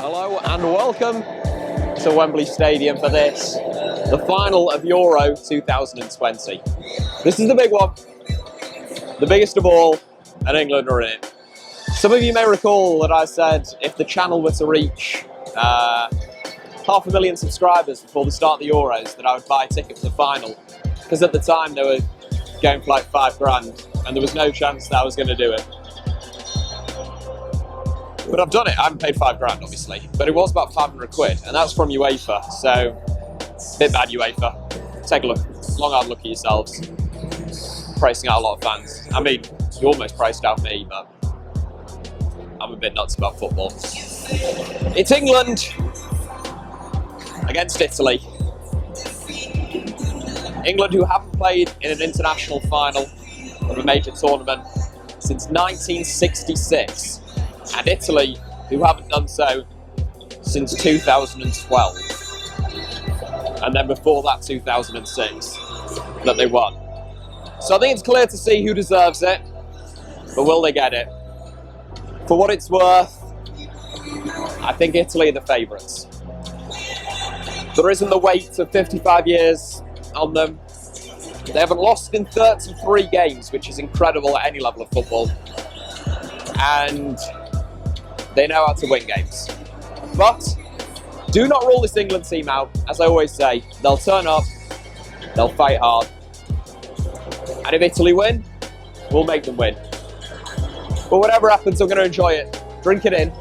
Hello and welcome to Wembley Stadium for this, the final of Euro 2020. This is the big one, the biggest of all, and England are in it. Some of you may recall that I said if the channel were to reach 500,000 subscribers before the start of the Euros that I would buy a ticket for the final, because at the time they were going for like £5 and there was no chance that I was going to do it. But I've done it. I haven't paid £5 obviously, but it was about 500 quid, and that's from UEFA, so bit bad UEFA. Take a look, long hard look at yourselves. Pricing out a lot of fans. I mean, you almost priced out me, but I'm a bit nuts about football. It's England against Italy. England, who haven't played in an international final of a major tournament since 1966. And Italy, who haven't done so since 2012. And then before that, 2006, that they won. So I think it's clear to see who deserves it, but will they get it? For what it's worth, I think Italy are the favourites. There isn't the weight of 55 years on them. They haven't lost in 33 games, which is incredible at any level of football. And they know how to win games. But do not rule this England team out. As I always say, they'll turn up, they'll fight hard. And if Italy win, we'll make them win. But whatever happens, I'm going to enjoy it. Drink it in.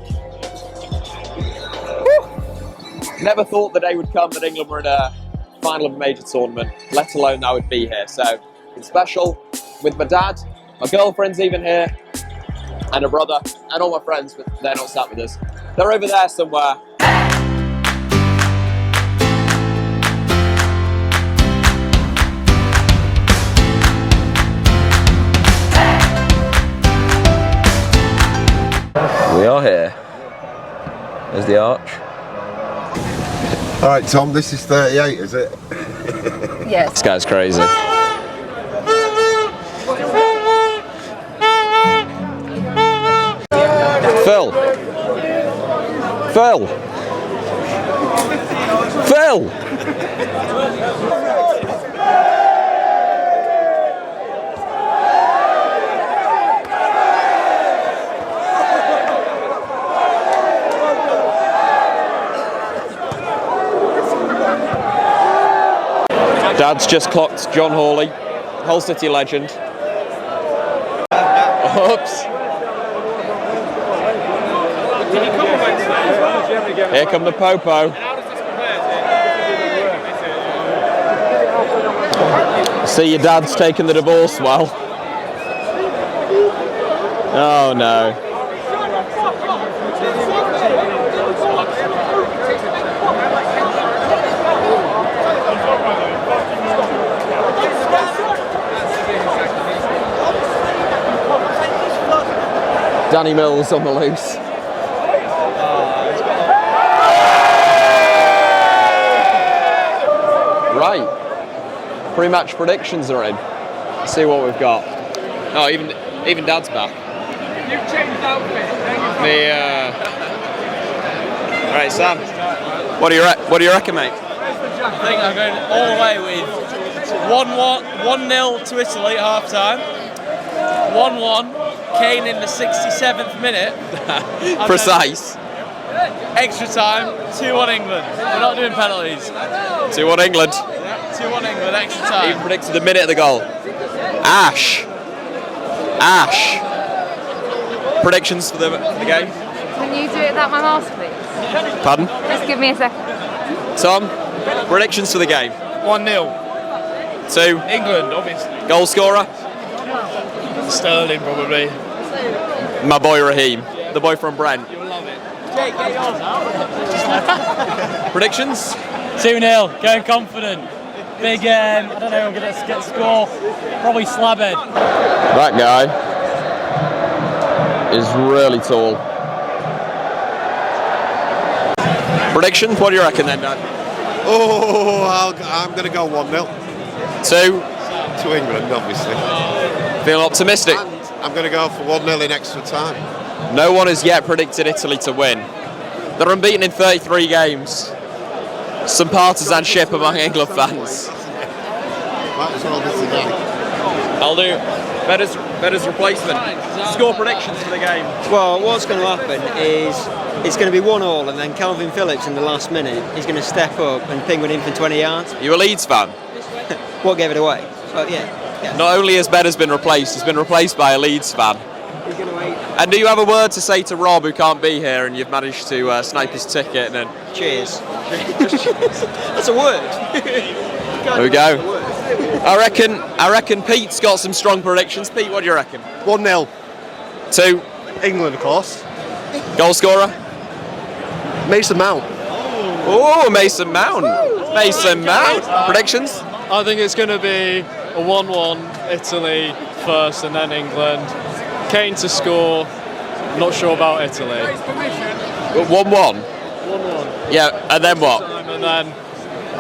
Whew. Never thought the day would come that England were in a final of a major tournament, let alone I would be here. So it's special with my dad, my girlfriend's even here, and a brother, and all my friends, but they're not sat with us. They're over there somewhere. We are here. There's the arch. All right, Tom, this is 38, is it? Yes. This guy's crazy. Phil! Phil! Phil! Dad's just clocked John Hawley, Hull City legend. Oops! Here come the Popo. See, your dad's taking the divorce well. Oh no. Danny Mills on the loose. Right, pre-match predictions are in. Let's see what we've got. Oh, even Dad's back. You've changed outfit. Right, Sam. What do you reckon, mate? I think I'm going all the way with 1-0 to Italy at half time. 1-1. Kane in the 67th minute. Precise. Extra time. 2-1 England. We're not doing penalties. 2-1 England. 2-1 England, extra time. Even predicted the minute of the goal. Ash. Predictions for the game? Can you do it without my mask, please? Pardon? Just give me a second. Tom, predictions for the game? 1-0. 2. England, obviously. Goal scorer? Sterling, probably. My boy Raheem, the boy from Brent. You'll love it. Jake, get yours out. Predictions? 2-0, going confident. Big, I don't know, I'm going to get a score. Probably Slabhead. That guy is really tall. Prediction? What do you reckon then, Dad? Oh, I'm going to go 1-0. 2. To England, obviously. Feel optimistic? And I'm going to go for 1-0 in extra time. No one has yet predicted Italy to win. They're unbeaten in 33 games. Some partisanship among England fans. That's all this today. I'll do Vedder's replacement. Score predictions for the game. Well, what's going to happen is it's going to be 1-1, and then Calvin Phillips in the last minute is going to step up and ping one in for 20 yards. You a Leeds fan? What gave it away? But yeah. Not only has Vedder's been replaced, he's been replaced by a Leeds fan. He's going to wait. And do you have a word to say to Rob, who can't be here, and you've managed to snipe his ticket? And Cheers. That's a word. there we go. I reckon Pete's got some strong predictions. Pete, what do you reckon? 1-0. 2. England, of course. Goal scorer? Mason Mount. Oh, Mason Mount. Mason Mount. Predictions? I think it's going to be a 1-1 Italy first and then England. Kane to score. Not sure about Italy. 1-1. 1-1. Yeah, and then what? And then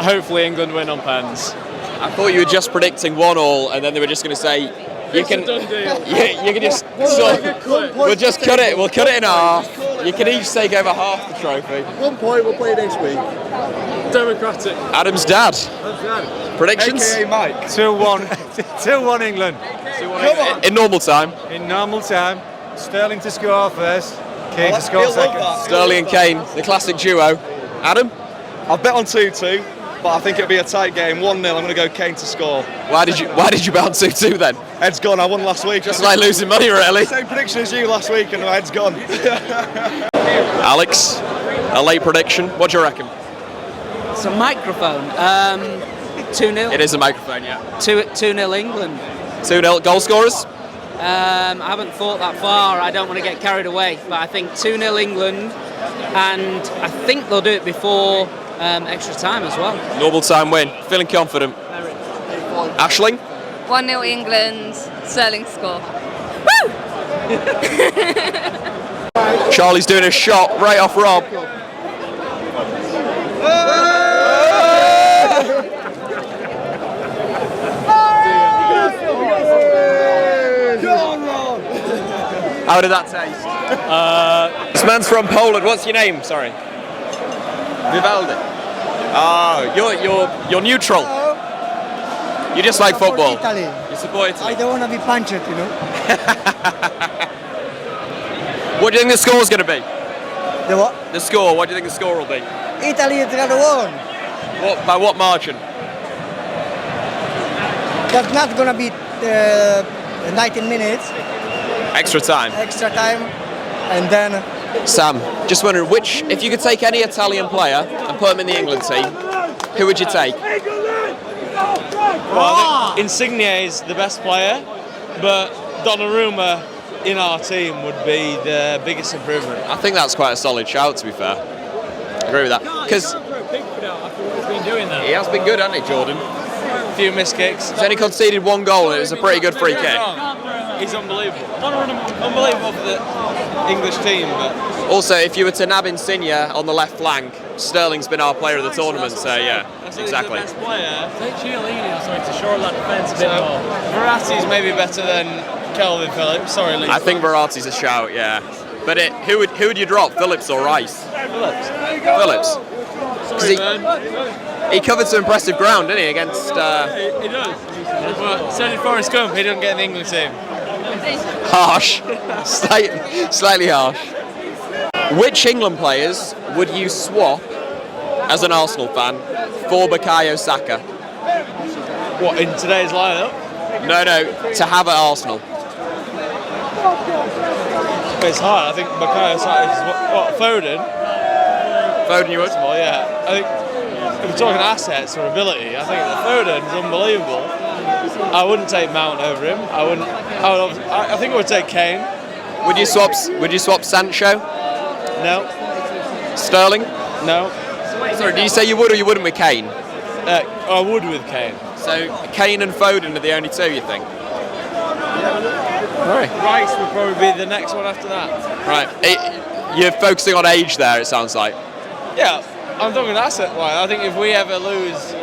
hopefully England win on pens. I thought you were just predicting 1-1, and then they were just going to say you can. You can just. We'll just cut it. We'll cut it in half. You can each take over half the trophy. 1 point. We'll play next week. Democratic. Adam's dad. Predictions? AKA Mike. 2-1. 2-1 England. In normal time. In normal time. Sterling to score first. Kane to score second. Sterling and Kane, the classic duo. Adam? I've bet on 2-2, but I think it'll be a tight game. 1-0. I'm going to go Kane to score. Why did you bet on 2-2 then? Head's gone. I won last week. Just like losing money, really. Same prediction as you last week, and my head's gone. Alex, a late prediction. What do you reckon? It's a microphone. 2-0. It is a microphone, yeah. 2-0 England. 2-0 goal scorers? I haven't thought that far. I don't want to get carried away, but I think 2-0 England, and I think they'll do it before extra time as well. Normal time win. Feeling confident. Ashling? 1-0 England, Sterling score. Charlie's doing a shot right off Rob. How did that taste? This man's from Poland. What's your name? Sorry. Vivaldi. Oh, you're neutral. You just like football. Italy. You support Italy. I don't want to be punched, you know. What do you think the score's going to be? The what? The score. What do you think the score will be? Italy is gonna win. By what margin? That's not gonna be 19 minutes Extra time. extra time, and then Sam, just wondering if you could take any Italian player and put him in the England team, who would you take? Well, I think Insigne is the best player, but Donnarumma in our team would be the biggest improvement. I think that's quite a solid shout, to be fair. I agree with that. Because he has been good, hasn't he, Jordan? A few missed kicks. He's only conceded 1 goal and it was a pretty good free kick. He's unbelievable. Unbelievable for the English team. But Also, if you were to nab Insigne on the left flank, Sterling's been our player of the tournament, so yeah, exactly. He's the best player. Take Chiellini or something to shore that defence a bit more. Verratti's maybe better than Calvin Phillips. Sorry, Lee. I think Verratti's a shout, yeah. But who would you drop, Phillips or Rice? Phillips. Phillips. Sorry, man. He covered some impressive ground, didn't he, against... He does. But so did Forrest Gump. He didn't get in the England team. Harsh. Slightly harsh. Which England players would you swap, as an Arsenal fan, for Bukayo Saka? What, in today's lineup? No, to have at Arsenal. It's hard. I think Bukayo Saka is what Foden. Foden, you would? Well, yeah. I think if we're talking assets or ability, I think Foden's unbelievable. I wouldn't take Mount over him. I think I would take Kane. Would you swap Sancho? No. Sterling? No. Sorry, did you say you would or you wouldn't with Kane? I would with Kane. So Kane and Foden are the only two, you think? Right. Rice would probably be the next one after that. Right. You're focusing on age there, it sounds like. Yeah, I'm talking asset-wise. I think if we ever lose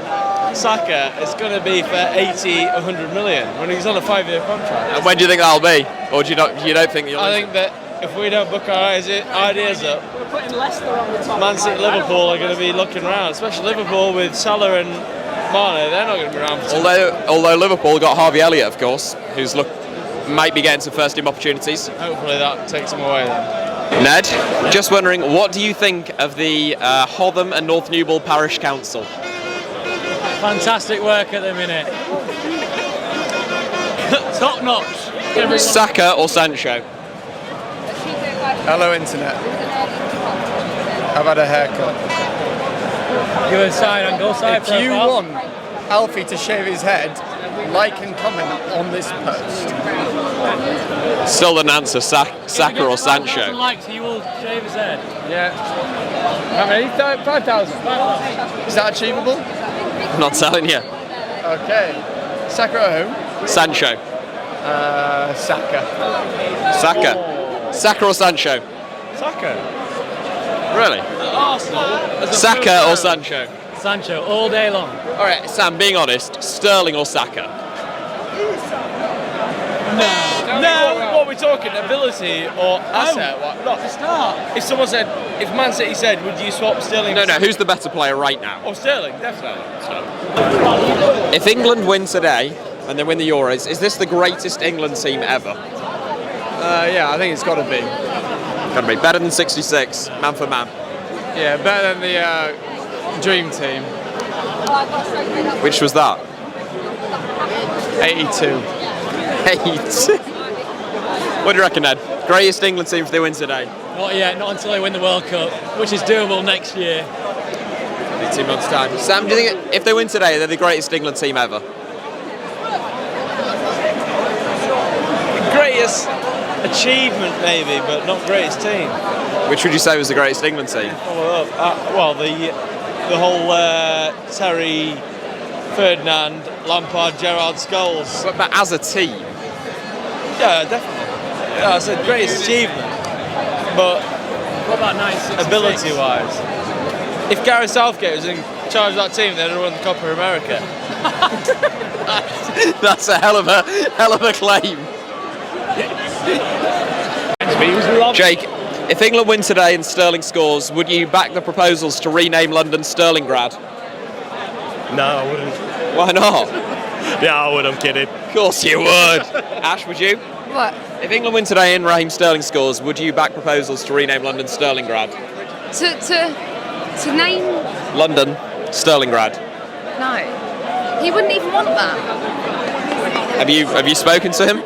Saka, it's going to be for 80, 100 million when he's on a 5-year contract. And when do you think that'll be? Or do you don't think you'll I lose think that if we don't book our ideas up, Man City, Liverpool are going to be looking around, especially Liverpool with Salah and Mane. They're not going to be around for Although Liverpool got Harvey Elliott, of course, who's might be getting some first team opportunities. Hopefully that takes them away then. Ned, just wondering, what do you think of the Hotham and North Newball Parish Council? Fantastic work at the minute. Top notch. Saka or Sancho? Hello, Internet. I've had a haircut. Give a side and go side. If you want Alfie to shave his head, like and comment on this post. Still an answer, Saka or Sancho? Likes, he will shave his head. Yeah. How many? 5,000. Is that achievable? I'm not telling you. Okay. Saka at home. Sancho. Saka. Saka or Sancho? Saka. Really? Arsenal. Saka or Sancho? Sancho, all day long. All right, Sam, being honest, Sterling or Saka? No, what are we talking? Ability or asset? Look, if someone said, if Man City said, would you swap Sterling? No, who's the better player right now? Oh, Sterling, definitely. If England win today and they win the Euros, is this the greatest England team ever? Yeah, I think it's got to be. Got to be better than '66, man for man. Yeah, better than the Dream Team. Which was that? 82. 8. What do you reckon, Ed? Greatest England team if they win today? Not yet, not until they win the World Cup, which is doable next year. 2 months' time. Sam, do you think if they win today, they're the greatest England team ever? Greatest achievement, maybe, but not greatest team. Which would you say was the greatest England team? Well, the whole Terry, Ferdinand, Lampard, Gerrard, Scholes. But as a team? Yeah, definitely. Yeah, I said greatest achievement, but what about 1966? ability-wise? If Gareth Southgate was in charge of that team, they'd have won the Copa America. That's a hell of a claim. Jake, if England win today and Sterling scores, would you back the proposals to rename London Sterlingrad? No, I wouldn't. Why not? Yeah, I would, I'm kidding. Of course you would. Ash, would you? What? If England win today and Raheem Sterling scores, would you back proposals to rename London Sterlingrad? To name? London Sterlingrad. No. He wouldn't even want that. Have you spoken to him?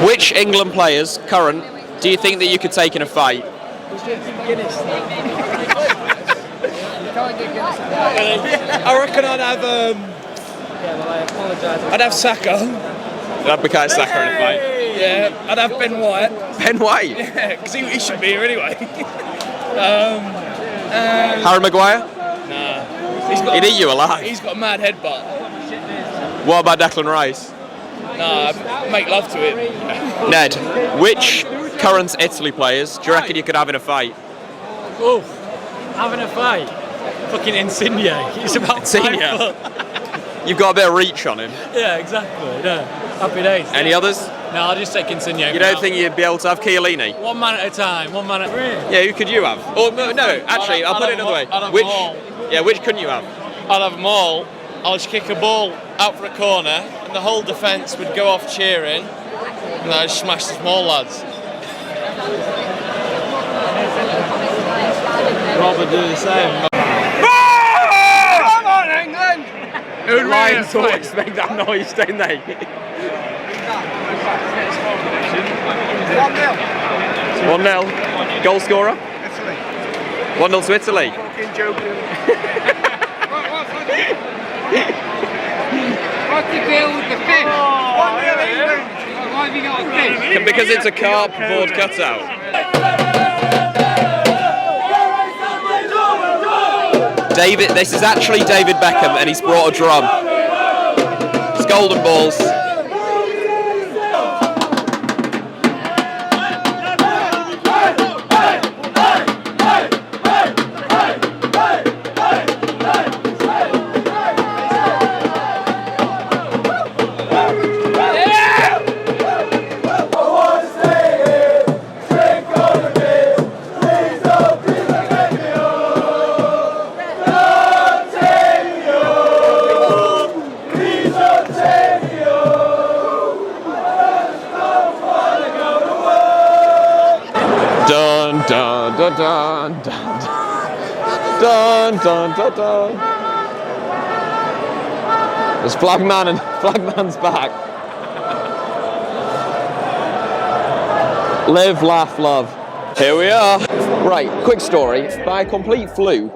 Which England players, current, do you think that you could take in a fight? I reckon I'd have. I'd have Saka. You'd have Bukayo Saka in a fight? Yeah, I'd have Ben White. Ben White? Yeah, because he should be here anyway. Harry Maguire? Nah. He'd eat you alive. He's got a mad headbutt. What about Declan Rice? Nah, I'd make love to him. Ned, which current Italy players do you reckon you could have in a fight? Oof, having a fight. Fucking Insigne. He's about 5 foot. You've got a bit of reach on him. Yeah, exactly. No, happy days. Any others? No, I'll just take Insigne. You don't think you'd be able to have Chiellini? One man at a time. One man at a time. Yeah, who could you have? Or no, actually, I'll put it another way. Which? Yeah, which couldn't you have? I'd have them all. I'll just kick a ball out for a corner, and the whole defence would go off cheering, and I'd smash the small lads. Robert do the same. Come on, England! The Lions always make that noise, don't they? 1-0. Goal scorer? Italy. 1-0 to Italy. Fucking joking. What's the deal with the fish? 1-0 England. Why have you got a fish? Because it's a cardboard cutout. David, this is actually David Beckham, and he's brought a drum. It's golden balls. dun dun dun dun dun dun dun dun. There's Flagman and Flagman's back. Live, laugh, love. Here we are. Right, quick story. By complete fluke,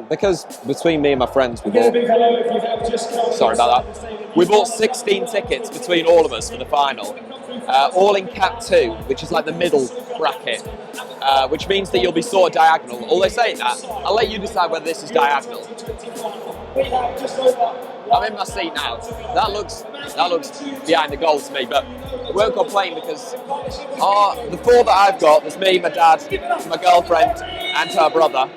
because between me and my friends we bought... Sorry about that. We bought 16 tickets between all of us for the final. All in Cap 2, which is like the middle bracket, which means that you'll be sort of diagonal. Although saying that, I'll let you decide whether this is diagonal. I'm in my seat now. That looks behind the goal to me, but I won't complain because the four that I've got, there's me, my dad, my girlfriend, and her brother.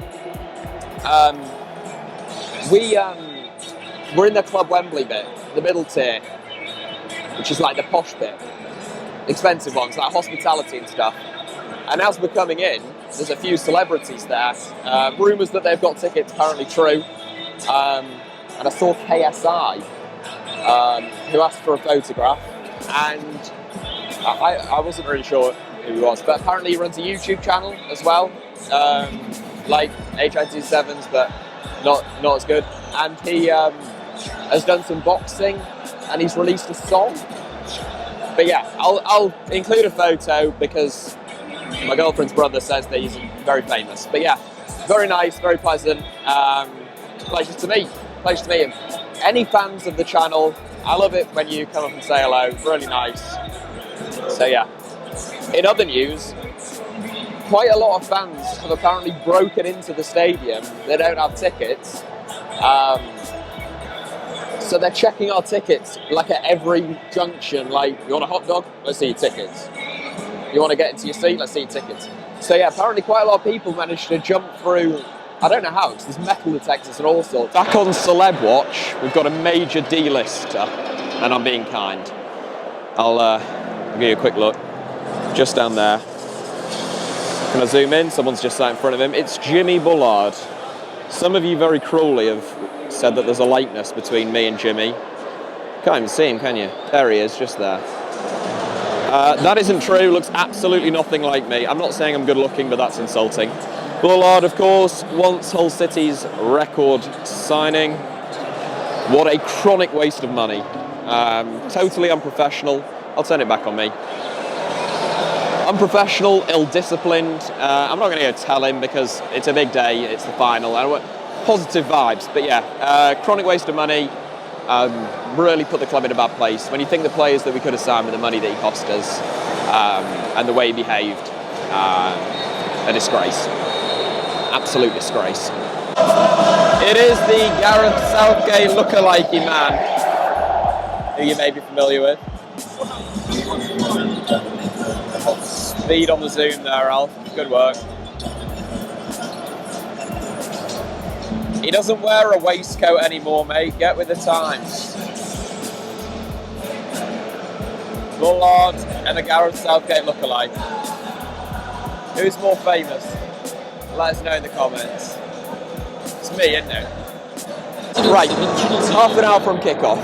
We're in the Club Wembley bit, the middle tier, which is like the posh bit. Expensive ones, like hospitality and stuff. And as we're coming in, there's a few celebrities there. Rumours that they've got tickets, apparently true. And I saw KSI, who asked for a photograph, and I wasn't really sure who he was, but apparently he runs a YouTube channel as well, like HITC Sevens, but not as good. And he has done some boxing, and he's released a song. But yeah, I'll include a photo because my girlfriend's brother says that he's very famous. But yeah, very nice, very pleasant. Pleasure to meet him. Any fans of the channel, I love it when you come up and say hello. Really nice. So yeah. In other news, quite a lot of fans have apparently broken into the stadium. They don't have tickets. So they're checking our tickets like at every junction. Like, you want a hot dog? Let's see your tickets. You want to get into your seat? Let's see your tickets. So yeah, apparently quite a lot of people managed to jump through. I don't know how, because there's metal detectors and all sorts. Back on Celeb Watch, we've got a major D-lister, and I'm being kind. I'll give you a quick look. Just down there. Can I zoom in? Someone's just sat in front of him. It's Jimmy Bullard. Some of you very cruelly have said that there's a likeness between me and Jimmy. Can't even see him, can you? There he is, just there. That isn't true, looks absolutely nothing like me. I'm not saying I'm good looking, but that's insulting. Bullard, of course, once Hull City's record signing. What a chronic waste of money. Totally unprofessional. I'll turn it back on me. Unprofessional, ill-disciplined. I'm not going to go tell him because it's a big day, it's the final. I want positive vibes, but yeah, chronic waste of money. Really put the club in a bad place. When you think the players that we could have signed with the money that he cost us and the way he behaved, a disgrace. Absolute disgrace. It is the Gareth Southgate lookalike man, who you may be familiar with. Speed on the zoom there, Alf. Good work. He doesn't wear a waistcoat anymore, mate. Get with the times. Bullard and the Gareth Southgate lookalike. Who's more famous? Let us know in the comments. It's me, isn't it? Right, half an hour from kickoff.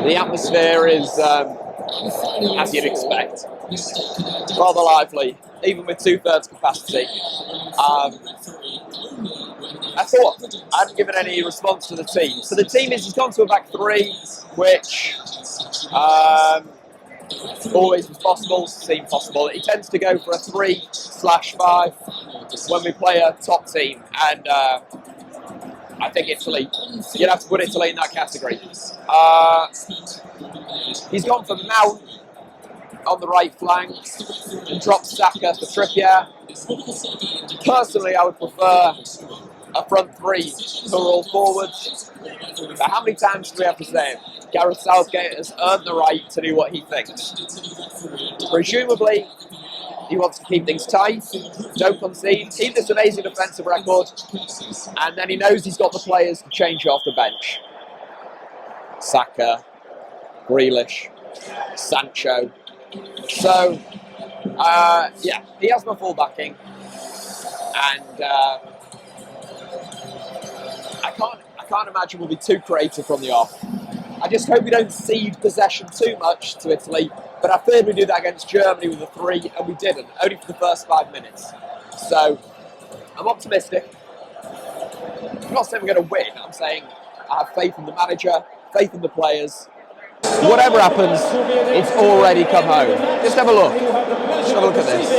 The atmosphere is, as you'd expect, rather lively, even with 2/3 capacity. I thought I hadn't given any response to the team. So the team he's gone to a back three, which always was possible, seemed possible. He tends to go for a 3/5 when we play a top team, and I think Italy, you'd have to put Italy in that category. He's gone for Mount on the right flank and dropped Saka for Trippier. Personally, I would prefer a front three who are all forwards. But how many times do we have to say it? Gareth Southgate has earned the right to do what he thinks. Presumably, he wants to keep things tight, don't concede, keep this amazing defensive record, and then he knows he's got the players to change off the bench. Saka, Grealish, Sancho. So, yeah, he has my full backing, and I can't imagine we'll be too creative from the off. I just hope we don't cede possession too much to Italy, but I feared we'd do that against Germany with a 3, and we didn't, only for the first 5 minutes. So, I'm optimistic. I'm not saying we're going to win. I'm saying I have faith in the manager, faith in the players. Whatever happens, it's already come home. Just have a look. Just have a look at this.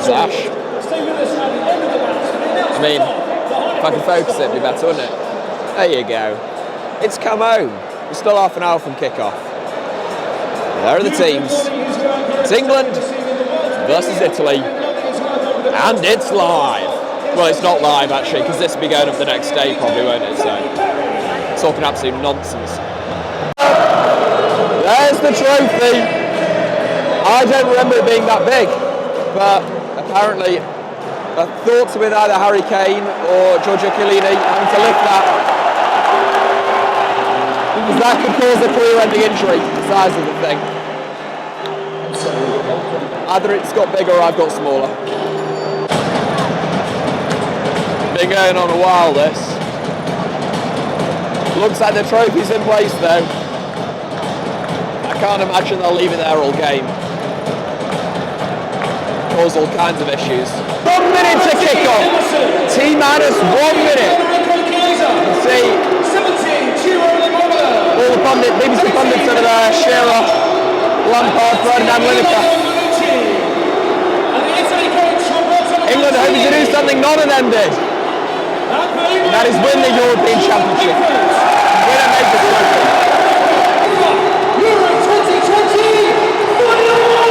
Zash. I mean, if I could focus it, it'd be better, wouldn't it? There you go. It's come home. We're still half an hour from kickoff. There are the teams. It's England versus Italy. And it's live. Well, it's not live actually, because this will be going up the next day probably, won't it? So, talking absolute nonsense. There's the trophy. I don't remember it being that big, but apparently thought to be either Harry Kane or Giorgio Chiellini having to lift that. Because that could cause a career-ending injury, the size of the thing. Either it's got bigger or I've got smaller. Been going on a while, this. Looks like the trophy's in place though. I can't imagine they'll leave it there all game. Cause all kinds of issues. 1 minute to kick off. T-minus 1 minute. You see all the pundits, BBC pundits over there, Shearer, Lampard, Ferdinand, Lineker. England hoping to do something none of them did. And that is win the European Championship. Win a major trophy. Euro 2020!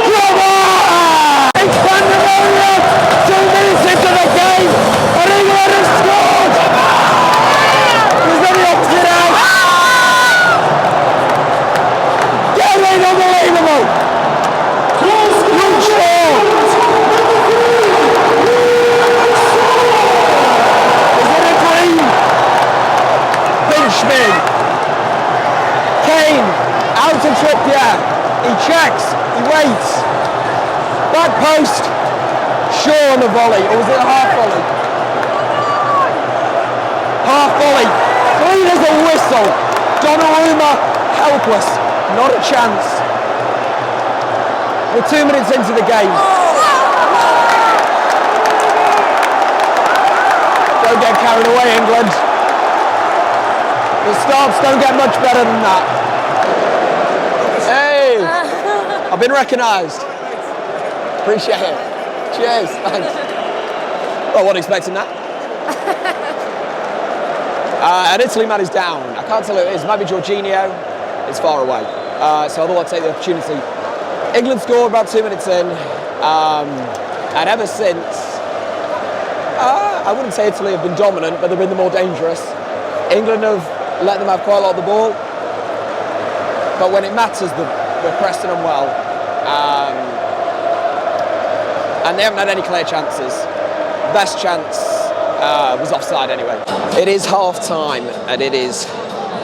Come on! It's pandemonium! 2 minutes into the game, and England has scored! He's only opted out! Getting unbelievable! Luke Shaw! Benchman. Kane out to Trippier. He checks. He waits. Back post. Shaw on the volley. Or was it a half volley? Half volley. Clean as a whistle. Donnarumma helpless. Not a chance. We're 2 minutes into the game. Don't get carried away, England. The starts don't get much better than that. Hey! I've been recognised. Appreciate it. Cheers, thanks. Well, I wasn't expecting that. And Italy man is down. I can't tell who it is. It might be Jorginho. It's far away. So I thought I'd take the opportunity. England scored about 2 minutes in. And ever since, I wouldn't say Italy have been dominant, but they've been the more dangerous. England have let them have quite a lot of the ball, but when it matters, we're pressing them well, and they haven't had any clear chances. Best chance was offside anyway. It is half time, and it is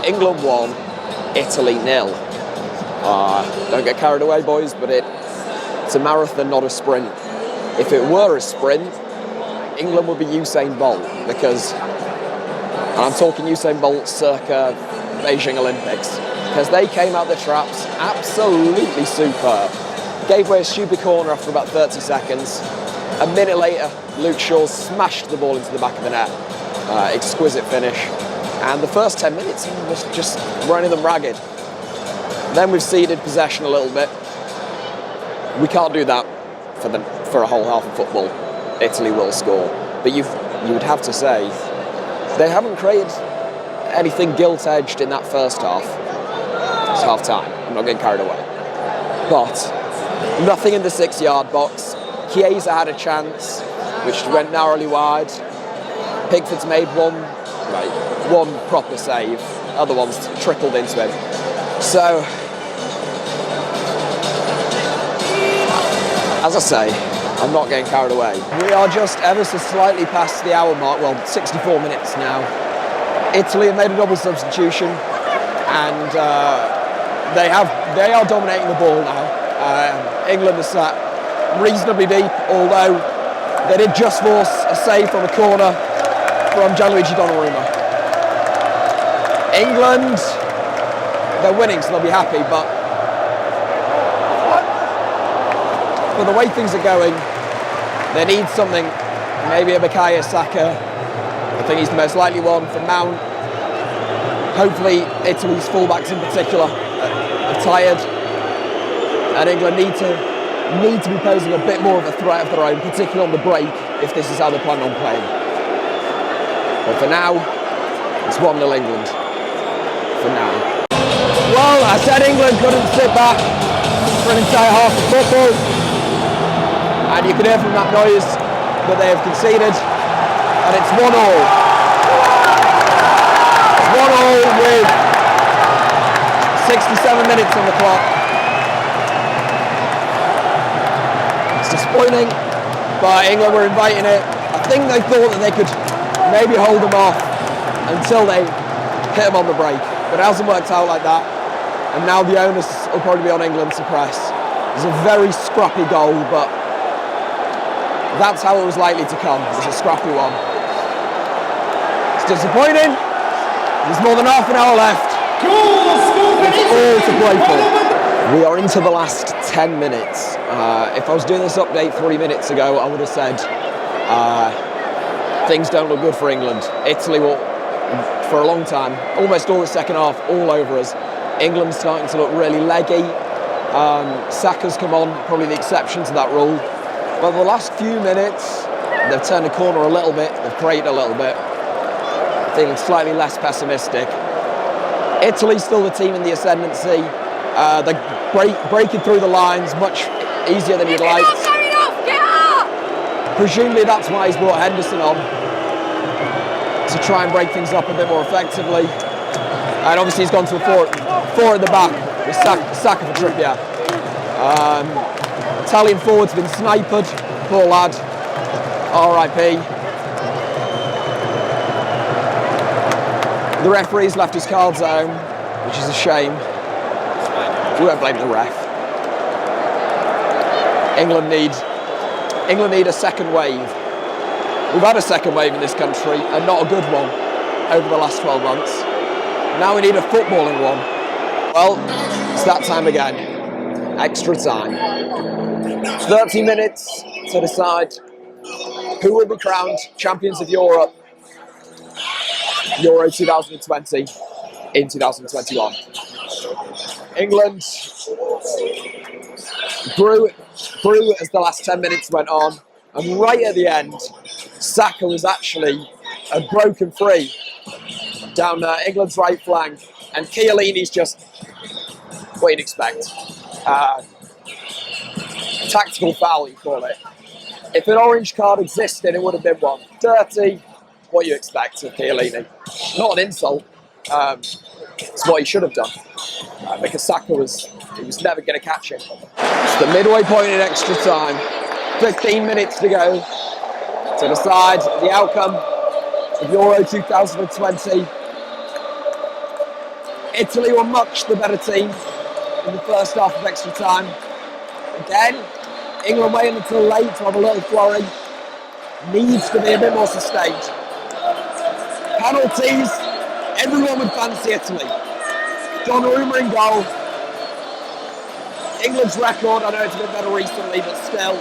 England 1, Italy 0. Don't get carried away, boys, but it's a marathon, not a sprint. If it were a sprint, England would be Usain Bolt, because, and I'm talking Usain Bolt circa Beijing Olympics, because they came out the traps absolutely superb. Gave away a stupid corner after about 30 seconds. A minute later, Luke Shaw smashed the ball into the back of the net. Exquisite finish. And the first 10 minutes, he was just running them ragged. Then we've ceded possession a little bit. We can't do that for a whole half of football. Italy will score. But you would have to say, they haven't created anything gilt-edged in that first half. It's half time. I'm not getting carried away. But nothing in the 6-yard box. Chiesa had a chance, which went narrowly wide. Pickford's made one proper save. Other ones trickled into him. So, as I say, I'm not getting carried away. We are just ever so slightly past the hour mark, well, 64 minutes now. Italy have made a double substitution, and they are dominating the ball now. England are sat reasonably deep, although they did just force a save from a corner from Gianluigi Donnarumma. England, they're winning, so they'll be happy, but for the way things are going, They need something, maybe a Bukayo Saka. I think he's the most likely one for Mount. Hopefully Italy's fullbacks in particular are tired, and England need to be posing a bit more of a threat of their own, particularly on the break, if this is how they're planning on playing. But for now, it's 1-0 England. For now. Well, I said England couldn't sit back for an entire half of football, and you can hear from that noise that they have conceded, and it's 1-1. It's 1-1 with 67 minutes on the clock. It's disappointing, but England were inviting it. I think they thought that they could maybe hold them off until they hit them on the break, but it hasn't worked out like that. And now the onus will probably be on England to press. It's a very scrappy goal, but that's how it was likely to come. It was a scrappy one. It's disappointing. There's more than half an hour left. It's all to play for. We are into the last 10 minutes. If I was doing this update 40 minutes ago, I would have said things don't look good for England. Italy will, for a long time, almost all the second half, all over us. England's starting to look really leggy. Saka's come on, probably the exception to that rule. But the last few minutes, they've turned the corner a little bit, they've created a little bit. Feeling slightly less pessimistic. Italy's still the team in the ascendancy. They're breaking through the lines much easier than you'd like. Presumably that's why he's brought Henderson on, to try and break things up a bit more effectively. And obviously he's gone to a four at the back with Saka for Trippier. Italian forward's been sniped, poor lad, RIP. The referee's left his cards at home, which is a shame. We won't blame the ref. England need a second wave. We've had a second wave in this country, and not a good one, over the last 12 months. Now we need a footballing one. Well, it's that time again. Extra time. 30 minutes to decide who will be crowned champions of Europe, Euro 2020 in 2021. England grew as the last 10 minutes went on, and right at the end, Saka was actually broken free down England's right flank, and Chiellini's just what you'd expect. Tactical foul, you call it. If an orange card existed, it would have been one. Dirty, what you expect of Chiellini. Not an insult. It's what he should have done. Because Saka was never going to catch him. It's the midway point in extra time. 15 minutes to go to decide the outcome of Euro 2020. Italy were much the better team in the first half of extra time. Again, England waiting until late to have a little flurry. Needs to be a bit more sustained. Penalties, everyone would fancy Italy. Donnarumma in goal. England's record, I know it's a bit better recently, but still,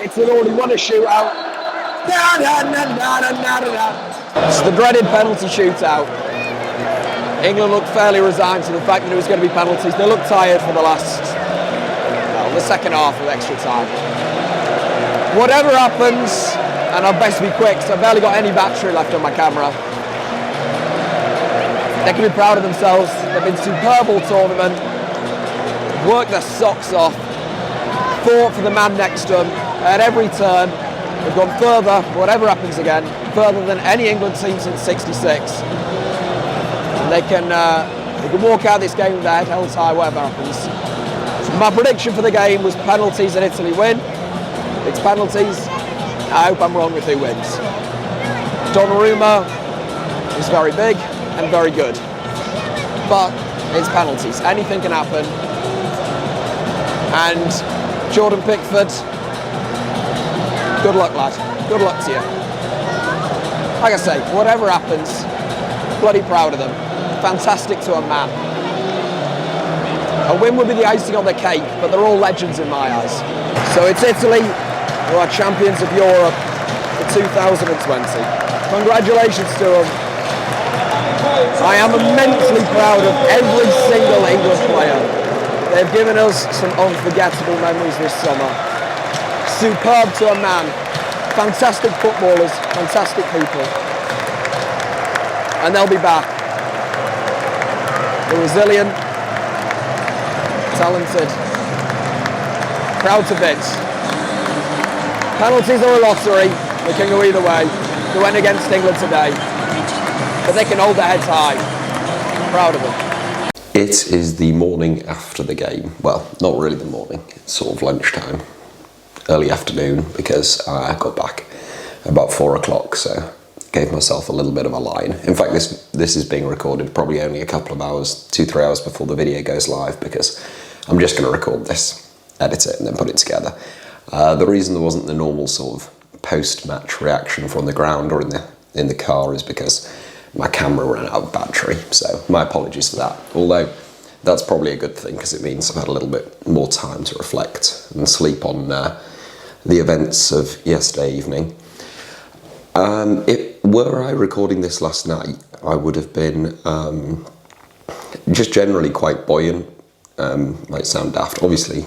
Italy already won a shootout. It's the dreaded penalty shootout. England looked fairly resigned to the fact that it was going to be penalties. They looked tired for the second half of extra time. Whatever happens, and I'll best be quick because I've barely got any battery left on my camera. They can be proud of themselves. They've been superb all tournament. Worked their socks off. Fought for the man next to them at every turn. They've gone further, whatever happens again, further than any England team since '66. And they can walk out this game with their head held high, whatever happens. So my prediction for the game was penalties and Italy win. It's penalties. I hope I'm wrong with who wins. Donnarumma is very big and very good, but it's penalties. Anything can happen. And Jordan Pickford, good luck, lad. Good luck to you. Like I say, whatever happens, bloody proud of them. Fantastic to a man. A win would be the icing on the cake, but they're all legends in my eyes. So it's Italy who are champions of Europe for 2020. Congratulations to them. I am immensely proud of every single England player. They've given us some unforgettable memories this summer. Superb to a man. Fantastic footballers, fantastic people. And they'll be back. They're resilient, talented, proud to bits. Penalties are a lottery. They can go either way. They went against England today. But they can hold their heads high. I'm proud of them. It is the morning after the game. Well, not really the morning. It's sort of lunchtime. Early afternoon, because I got back about 4 o'clock, so gave myself a little bit of a line. In fact, this is being recorded probably only a couple of hours, 2-3 hours before the video goes live, because I'm just going to record this, edit it, and then put it together. The reason there wasn't the normal sort of post-match reaction from the ground or in the car is because my camera ran out of battery, so my apologies for that. Although that's probably a good thing, because it means I've had a little bit more time to reflect and sleep on the events of yesterday evening. Were I recording this last night, I would have been just generally quite buoyant. Might sound daft, obviously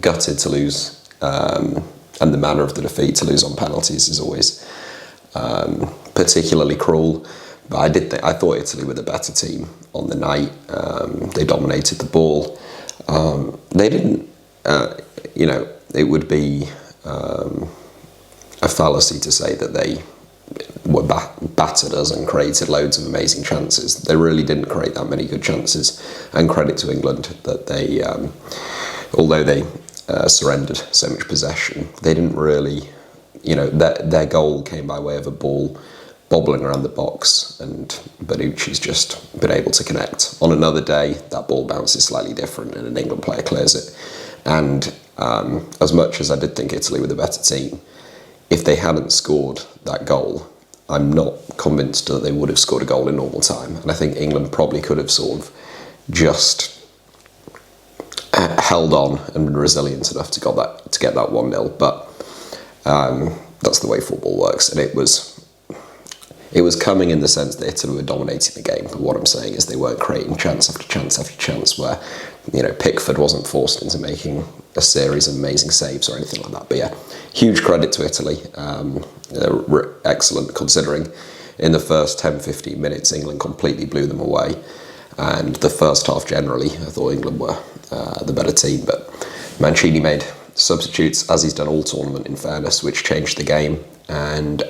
gutted to lose, and the manner of the defeat, to lose on penalties, is always particularly cruel. But I thought Italy were the better team on the night. They dominated the ball. They didn't, it would be a fallacy to say that they were battered us and created loads of amazing chances. They really didn't create that many good chances, and credit to England that they, although they surrendered so much possession, they didn't really, their goal came by way of a ball bobbling around the box, and Bonucci's just been able to connect. On another day, that ball bounces slightly different and an England player clears it. And as much as I did think Italy were the better team, if they hadn't scored that goal, I'm not convinced that they would have scored a goal in normal time. And I think England probably could have sort of just held on and been resilient enough to get that 1-0. But that's the way football works. And it was coming in the sense that Italy were dominating the game. But what I'm saying is they weren't creating chance after chance after chance where, Pickford wasn't forced into making a series of amazing saves or anything like that. But yeah, huge credit to Italy. They're excellent, considering in the first 10-15 minutes England completely blew them away, and the first half generally I thought England were the better team. But Mancini made substitutes, as he's done all tournament in fairness, which changed the game, and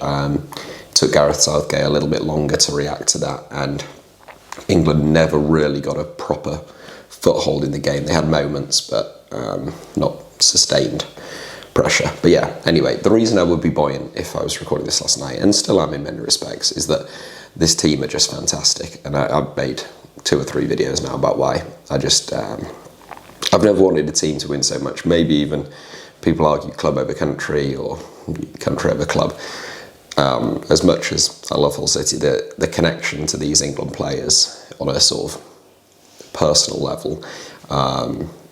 took Gareth Southgate a little bit longer to react to that, and England never really got a proper foothold in the game. They had moments, but not sustained pressure. But yeah, anyway, the reason I would be buoyant if I was recording this last night, and still am in many respects, is that this team are just fantastic. And I've made 2 or 3 videos now about why. I've never wanted a team to win so much. Maybe even people argue club over country or country over club. As much as I love Hull City, the connection to these England players on a sort of personal level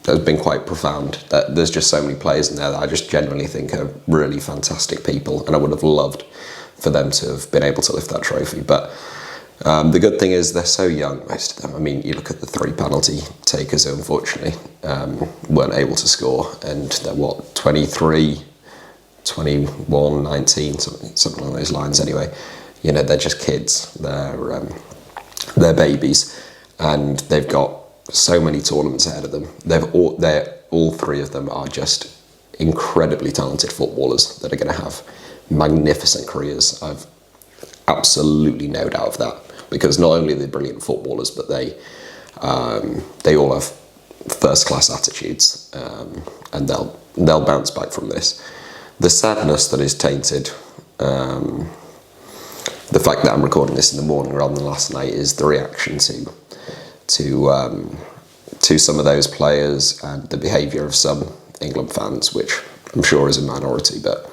has been quite profound. There's just so many players in there that I just genuinely think are really fantastic people, and I would have loved for them to have been able to lift that trophy. But the good thing is they're so young, most of them. I mean, you look at the 3 penalty takers who unfortunately weren't able to score, and they're 23, 21, 19, something along those lines anyway. They're just kids. They're babies, and they've got so many tournaments ahead of them. All 3 of them are just incredibly talented footballers that are going to have magnificent careers. I've absolutely no doubt of that, because not only are they brilliant footballers, but they all have first-class attitudes, and they'll bounce back from this. The sadness that is tainted, the fact that I'm recording this in the morning rather than last night, is the reaction to some of those players and the behaviour of some England fans, which I'm sure is a minority, but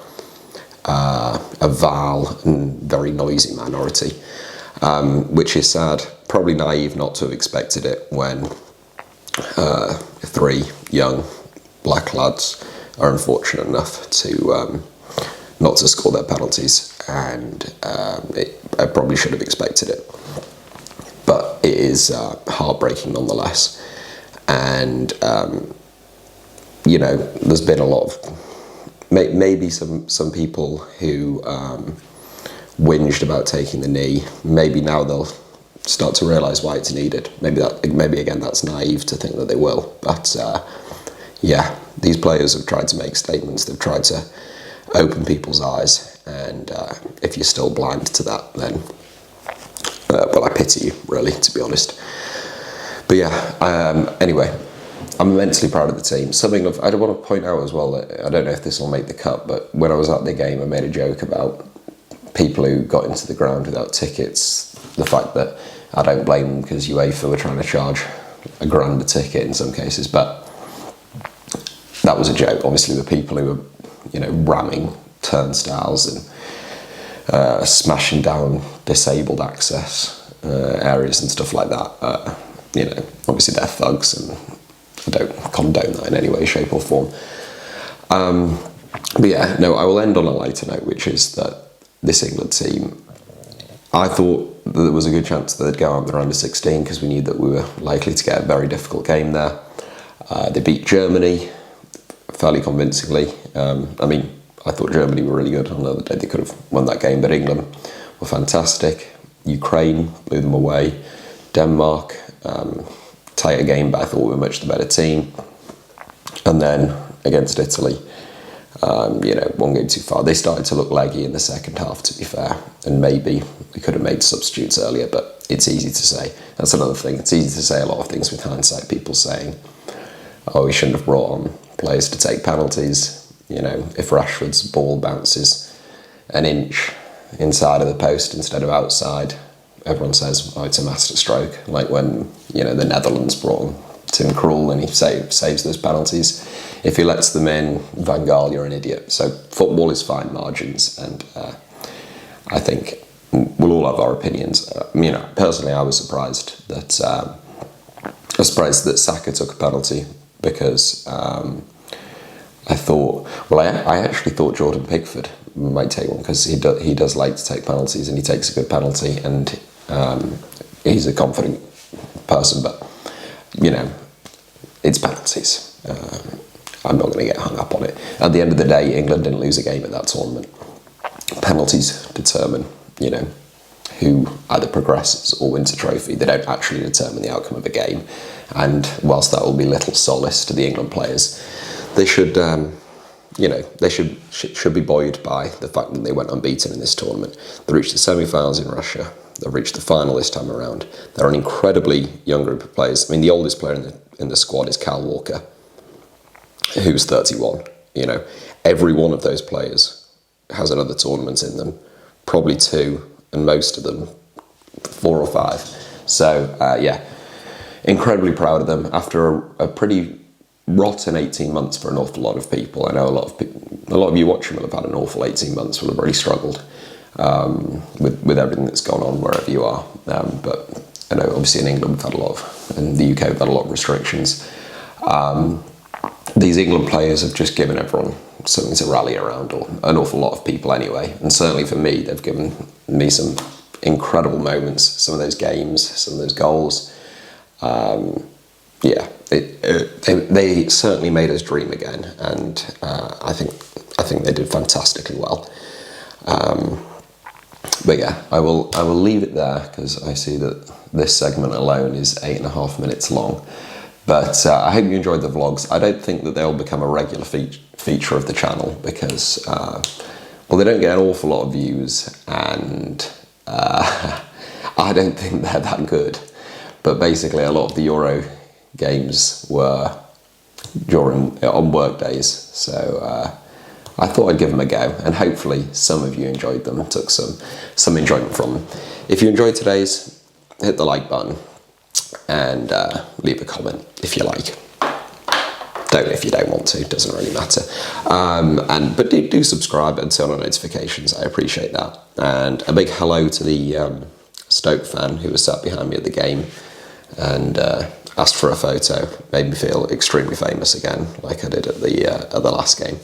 a vile and very noisy minority, which is sad. Probably naive not to have expected it when 3 young black lads are unfortunate enough to not to score their penalties, and I probably should have expected it. But it is heartbreaking nonetheless. And, you know, there's been a lot of, maybe some people who whinged about taking the knee, maybe now they'll start to realise why it's needed. Maybe again that's naive to think that they will. But yeah, these players have tried to make statements, they've tried to open people's eyes, and if you're still blind to that, then well, I pity you, really, to be honest. But yeah, anyway, I'm immensely proud of the team. Something I do want to point out as well, that I don't know if this will make the cut, but when I was at the game, I made a joke about people who got into the ground without tickets. The fact that I don't blame them, because UEFA were trying to charge £1,000 a ticket in some cases, but that was a joke. Obviously, the people who were, you know, ramming turnstiles and smashing down disabled access areas and stuff like that, you know, obviously they're thugs, and I don't condone that in any way, shape or form. But yeah, no, I will end on a lighter note, which is that this England team, I thought that there was a good chance that they'd go out there under 16, because we knew that we were likely to get a very difficult game there. They beat Germany fairly convincingly. I mean, I thought Germany were really good. On the other day they could have won that game, but England were fantastic. Ukraine blew them away. Denmark, tighter game, but I thought we were much the better team. And then against Italy, you know, one game too far. They started to look leggy in the second half, to be fair, and maybe we could have made substitutes earlier, but it's easy to say. That's another thing. It's easy to say a lot of things with hindsight. People saying, oh, we shouldn't have brought on players to take penalties. You know, if Rashford's ball bounces an inch inside of the post instead of outside, everyone says, oh, it's a master stroke. Like when, you know, the Netherlands brought on Tim Krul and he saves those penalties. If he lets them in, Van Gaal, you're an idiot. So football is fine margins, and I think we'll all have our opinions. You know, personally, I was surprised that Saka took a penalty, because I thought, well, I actually thought Jordan Pickford might take one, because he does like to take penalties, and he takes a good penalty, and he's a confident person, but, you know, it's penalties. I'm not going to get hung up on it. At the end of the day, England didn't lose a game at that tournament. Penalties determine, you know, who either progresses or wins a trophy. They don't actually determine the outcome of a game. And whilst that will be little solace to the England players, they should, you know, they should be buoyed by the fact that they went unbeaten in this tournament. They reached the semi-finals in Russia. They've reached the final this time around. They're an incredibly young group of players. I mean, the oldest player in the squad is Cal Walker, who's 31. You know, every one of those players has another tournament in them, probably 2, and most of them 4 or 5. So yeah, incredibly proud of them after a pretty rotten 18 months for an awful lot of people. I know a lot of you watching will have had an awful 18 months, will have really struggled with everything that's gone on wherever you are. But I know obviously in England we've had a lot of, in the UK we've had a lot of restrictions. These England players have just given everyone something to rally around, or an awful lot of people anyway. And certainly for me, they've given me some incredible moments, some of those games, some of those goals. Yeah, they certainly made us dream again, and I think they did fantastically well. But yeah, I will leave it there, because I see that this segment alone is 8.5 minutes long. But I hope you enjoyed the vlogs. I don't think that they'll become a regular feature of the channel, because well, they don't get an awful lot of views, and I don't think they're that good. But basically, a lot of the Euro games were on work days, so I thought I'd give them a go, and hopefully some of you enjoyed them and took some enjoyment from them. If you enjoyed today's, hit the like button and leave a comment if you like. Don't if you don't want to, it doesn't really matter. But do subscribe and turn on notifications, I appreciate that. And a big hello to the Stoke fan who was sat behind me at the game and asked for a photo. Made me feel extremely famous again, like I did at the last game.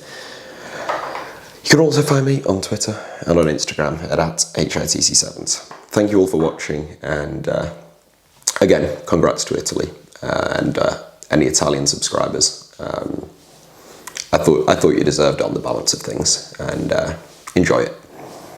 You can also find me on Twitter and on Instagram at HITC Sevens. Thank you all for watching, and again, congrats to Italy and any Italian subscribers. I thought you deserved it on the balance of things, and enjoy it.